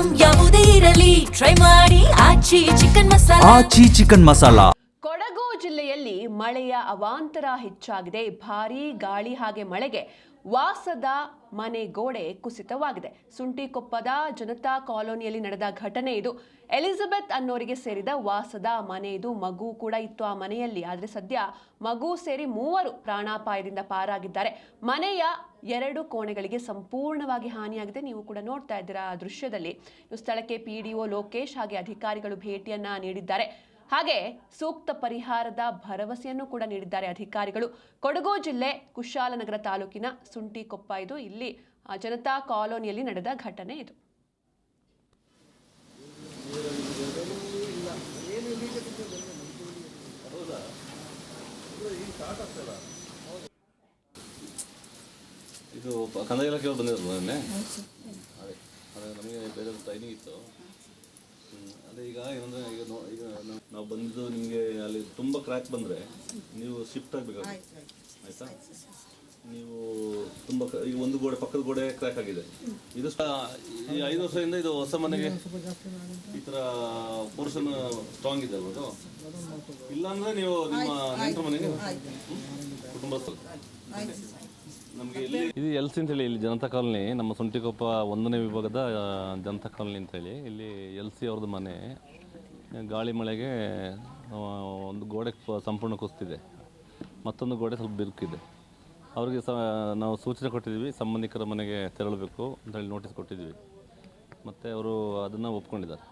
Item ಯಾವುದೇ ಇರಲಿ try ಮಾಡಿ ಆಚಿ ಚಿಕನ್ ಮಸಾಲಾ. ಕೊಡಗು ಜಿಲ್ಲೆಯಲ್ಲಿ ಮಳೆಯ ಅವಾಂತರ ಹೆಚ್ಚಾಗಿದೆ. ಭಾರೀ ಗಾಳಿ ಹಾಗೆ ಮಳೆಗೆ ವಾಸದ ಮನೆ ಗೋಡೆ ಕುಸಿತವಾಗಿದೆ. ಸುಂಟಿಕೊಪ್ಪದ ಜನತಾ ಕಾಲೋನಿಯಲ್ಲಿ ನಡೆದ ಘಟನೆ ಇದು. ಎಲಿಜಬೆತ್ ಅನ್ನೋರಿಗೆ ಸೇರಿದ ವಾಸದ ಮನೆ ಇದು. ಮಗು ಕೂಡ ಇತ್ತು ಆ ಮನೆಯಲ್ಲಿ. ಆದರೆ ಸದ್ಯ ಮಗು ಸೇರಿ 3 ಪ್ರಾಣಾಪಾಯದಿಂದ ಪಾರಾಗಿದ್ದಾರೆ. ಮನೆಯ 2 ಕೋಣೆಗಳಿಗೆ ಸಂಪೂರ್ಣವಾಗಿ ಹಾನಿಯಾಗಿದೆ. ನೀವು ಕೂಡ ನೋಡ್ತಾ ಇದ್ದೀರಾ ಆ ದೃಶ್ಯದಲ್ಲಿ. ಸ್ಥಳಕ್ಕೆ PDO ಲೋಕೇಶ್ ಹಾಗೆ ಅಧಿಕಾರಿಗಳು ಭೇಟಿಯನ್ನ ನೀಡಿದ್ದಾರೆ. ಹಾಗೆ ಸೂಕ್ತ ಪರಿಹಾರದ ಭರವಸೆಯನ್ನು ಕೂಡ ನೀಡಿದ್ದಾರೆ ಅಧಿಕಾರಿಗಳು. ಕೊಡಗು ಜಿಲ್ಲೆ ಕುಶಾಲನಗರ ತಾಲೂಕಿನ ಸುಂಟಿಕೊಪ್ಪ ಇದು. ಇಲ್ಲಿ ಜನತಾ ಕಾಲೋನಿಯಲ್ಲಿ ನಡೆದ ಘಟನೆ ಇದು. ಇದು ಕಂದಾಯ ಇಲಾಖೆ ಬಂದಿರೋದು ನಮಗೆ ಬೇರೆ ಟ್ರೈನಿಂಗ್ ಇತ್ತು. ಅದೇ ಈಗ ಏನಂದರೆ ಈಗ ನಾವು ಬಂದು ನಿಮಗೆ ಅಲ್ಲಿ ತುಂಬ ಕ್ರ್ಯಾಕ್ ಬಂದರೆ ನೀವು ಶಿಫ್ಟ್ ಆಗಬೇಕಾಗುತ್ತೆ, ಆಯಿತಾ? ನೀವು ತುಂಬ ಈಗ ಒಂದು ಗೋಡೆ ಪಕ್ಕದ ಗೋಡೆ ಕ್ರ್ಯಾಕ್ ಆಗಿದೆ. ಇದು ಈ 5 ವರ್ಷದಿಂದ ಇದು ಹೊಸ ಮನೆಗೆ ಈ ಥರ ಪೋರ್ಷನ್ ಸ್ಟ್ರಾಂಗ್ ಇದೆ ಅಲ್ವ? ಇಲ್ಲಾಂದರೆ ನೀವು ನಿಮ್ಮ ನೆಂಟರ ಮನೆಗೆ ಕುಟುಂಬಸ್ಥರು ನಮಗೆ ಇದು ಎಲ್ಸಿ ಅಂತೇಳಿ ಇಲ್ಲಿ ಜನತಾ ಕಾಲೋನಿ, ನಮ್ಮ ಸುಂಟಿಕೊಪ್ಪ 1ನೇ ವಿಭಾಗದ ಜನತಾ ಕಾಲೋನಿ ಅಂತೇಳಿ ಇಲ್ಲಿ LC ಅವ್ರದ್ದು ಮನೆ. ಗಾಳಿ ಮಳೆಗೆ ಒಂದು ಗೋಡೆ ಸಂಪೂರ್ಣ ಕುಸಿದಿದೆ, ಮತ್ತೊಂದು ಗೋಡೆ ಸ್ವಲ್ಪ ಬಿರುಕಿದೆ. ಅವ್ರಿಗೆ ನಾವು ಸೂಚನೆ ಕೊಟ್ಟಿದ್ದೀವಿ, ಸಂಬಂಧಿಕರ ಮನೆಗೆ ತೆರಳಬೇಕು ಅಂತೇಳಿ ನೋಟಿಸ್ ಕೊಟ್ಟಿದ್ದೀವಿ. ಮತ್ತು ಅವರು ಅದನ್ನು ಒಪ್ಕೊಂಡಿದ್ದಾರೆ.